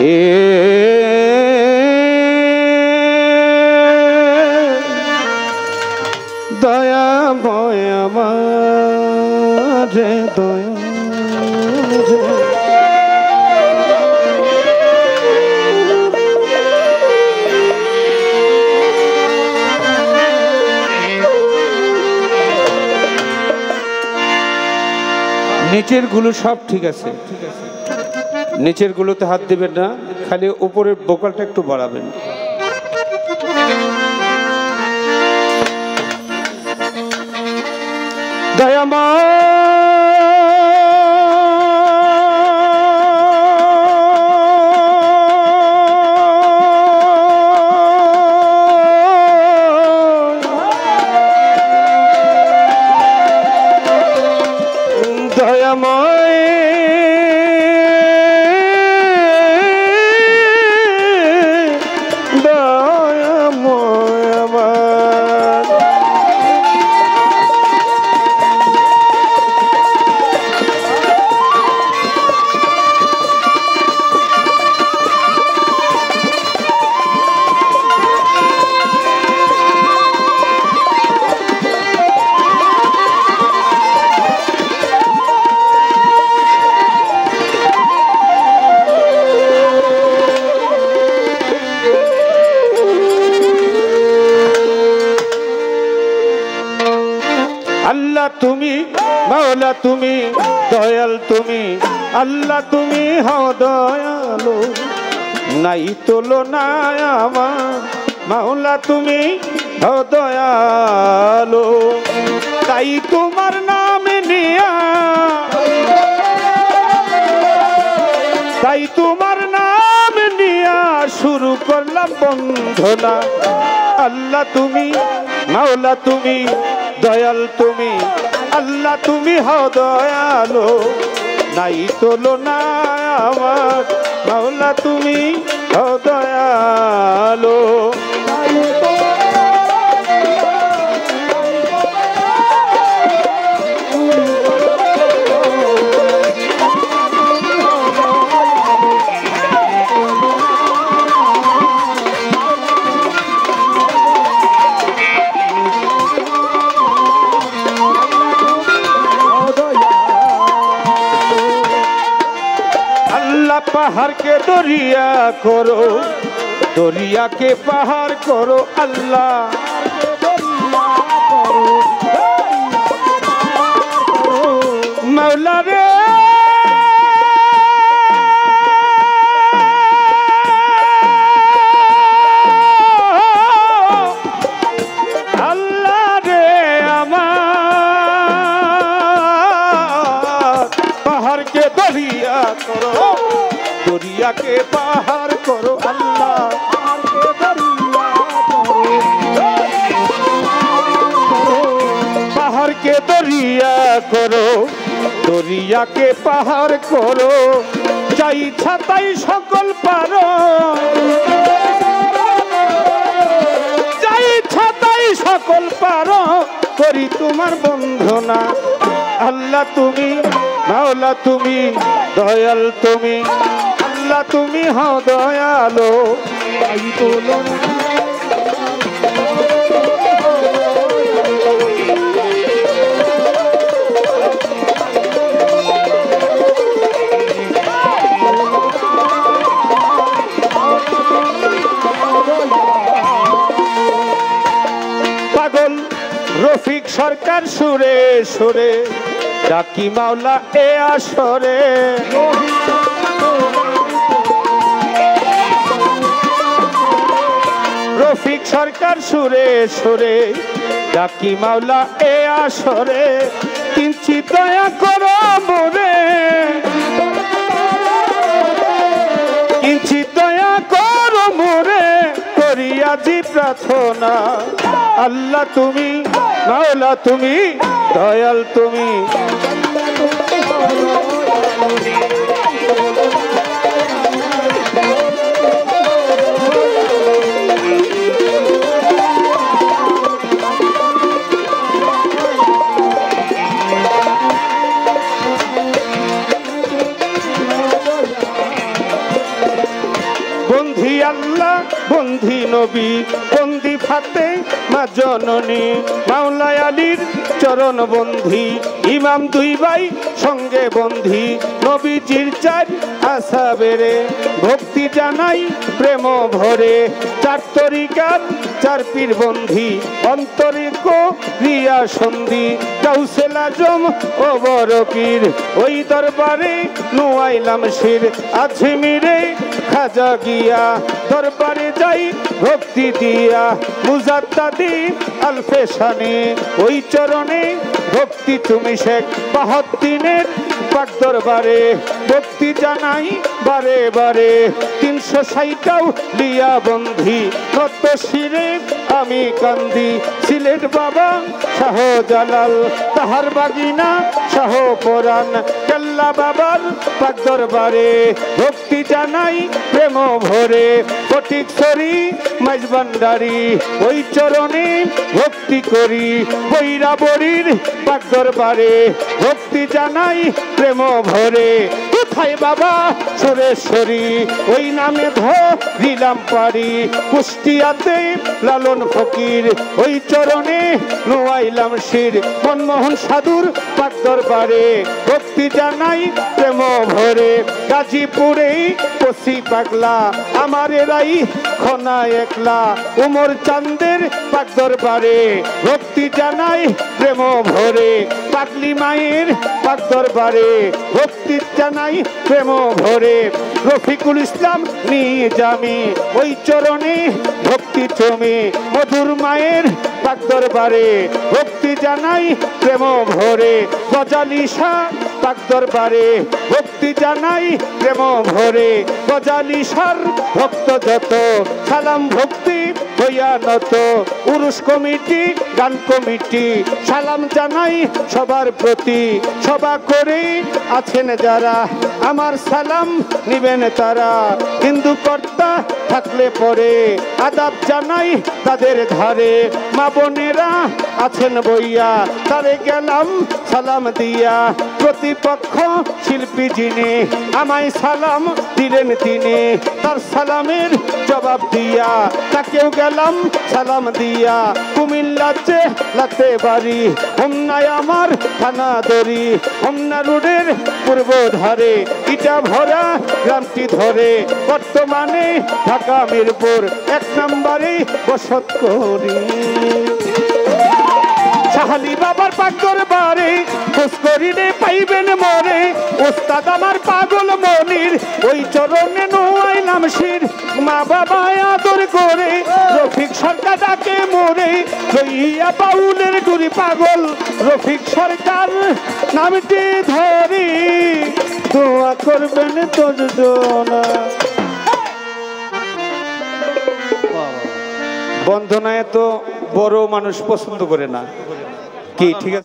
এ দয়াময় আমার রে দয়া নিচের গুলো সব ঠিক আছে, নিচের গুলোতে হাত দিবেন না, খালি উপরের ভোকালটা একটু বাড়াবেন। দয়াময় আল্লাহ তুমি, মাওলা তুমি, দয়াল তুমি, আল্লাহ তুমি হও দয়ালু, নাই তুলনা আমার, মাওলা তুমি হও দয়ালু, তাই তোমার নাম নিয়া, তাই তোমার নাম নিয়া শুরু করলাম বন্ধনা। আল্লাহ তুমি, মাওলা তুমি, দয়াল তুমি, আল্লাহ তুমি হও দয়ালু, নাই তুলনা আমার, মাওলা তুমি হও দয়ালু। पहाड़ के दरिया करो, दरिया के पहाड़ करो अल्लाह, मौला रे अल्लाह रे अमार पहाड़ के दरिया करो, दरिया के पहाड़ करो अल्लाह, पहाड़ के दरिया करो, दरिया के पहाड़ करो, চাই ছাতাই সকল পারো, চাই ছাতাই সকল পারো, করি তোমার বন্ধনা। আল্লাহ তুমি, মাওলা তুমি, দয়াল তুমি, আল্লাহ তুমি হও দয়ালু, তাই তুলনা পাগল রফিক সরকার সুরে সুরে ডাকি মাওলা এ আসরে, রফিক সরকার সুরে সুরে ডাকি মাওলা এ আসরে, কিঞ্চিত দয়া করো মোরে, কিঞ্চিত দয়া করো মোরে, করি আজি প্রার্থনা। আল্লাহ তুমি, মাওলা তুমি, দয়াল তুমি, ছবি বন্দি ফাতে মা জননী মাওলা আলীর চরণ বন্ধি ইমাম দুই ভাই সঙ্গে বন্ধি নবীজির চার আসহাবেরে ভক্তি জানাই প্রেম ভরে চার তরিকার চার পীর বন্ধি অন্তরিক রিয়া সন্ধি গাউসুল আজম ও বড় পীর ওই দরবারে নুয়াইলাম শির আজমিরে খাজা গিয়া দরবারে যাই ভক্তি দিয়া মুজাদ্দাদি আলফেশানে ওই চরণে ভক্তি তুমি শেখ বাহাদ্দিনের পাক দরবারে ভক্তি জানাই বারে বারে 360টাও লিয়া বন্ধি কত শিরে আমি কান্দি সিলেট বাবা শাহজালাল তাহার বাগিনা শাহ পরাণ কেল্লা বাবার পাক দরবারে ভক্তি জানাই প্রেম ভরে ফটিকছড়ি মাইজবান্ডারি ওই চরণে ভক্তি করি বৈরাবরীর পাক দরবারে ভক্তি জানাই প্রেম ভরে কোথায় বাবা সুরেশ্বরী ওই নামে ধরিলাম পারি কুষ্টিয়াতে লালন ফকির ওই চরণে নুয়াইলাম শির মনমোহন সাধুর পাক দরবারে ভক্তি জানাই প্রেম ভরে গাজীপুরে পশি পাগলা আমার এরাই খনা একলা উমর চাঁদের পাক দরবারে ভক্তি জানাই প্রেম ভরে পাগলি মায়ের পাক দরবারে ভক্তি জানাই প্রেম ভরে রফিকুল ইসলাম নিজামি ওই চরণে ভক্তি তুমি মধুর মায়ের পাক দরবারে ভক্তি জানাই প্রেম ভরে গজালি শাহ পাক দরবারে ভক্তি জানাই প্রেম ভরে গজালি শাহর ভক্ত যত সালাম ভক্তি হইয়া নত উরুস কমিটি গান কমিটি সালাম জানাই সবার প্রতি সভা করে আছেন যারা আমার সালাম নিবেন তারা হিন্দু কর্তা থাকলে পরে আদাব জানাই তাদের ধারে মা বোনেরা আছেন বইয়া তারে গেলাম সালাম দিয়া প্রতিপক্ষ শিল্পী যিনি আমায় সালাম দিলেন তিনি তার সালামের জবাব দিয়া তাকেও গেলাম সালাম দিয়া কুমিল্লাতে লাতে বাড়ি হোমনায় আমার থানা দড়ি হোমনা রোডের পূর্ব ধারে ইটা ভরা গ্রামটি ধরে বর্তমানে ঢাকা মিরপুর 1 নম্বরে বসত করি শাহালি বাবার পাক দরবারে খোঁজ করিলে পাইবেন মরে ওস্তাদ আমার পাগল মনির ওই চরণে নুয়াইলাম শির মা বাবা আদর করে রফিক সরকার ডাকে মোরে লইয়া বাউলের ডুরি পাগল রফিক সরকার নামটি ধরি দোয়া করবেন তোর জন্য বন্ধনায় তো বড় মানুষ পছন্দ করে না কি ঠিক আছে।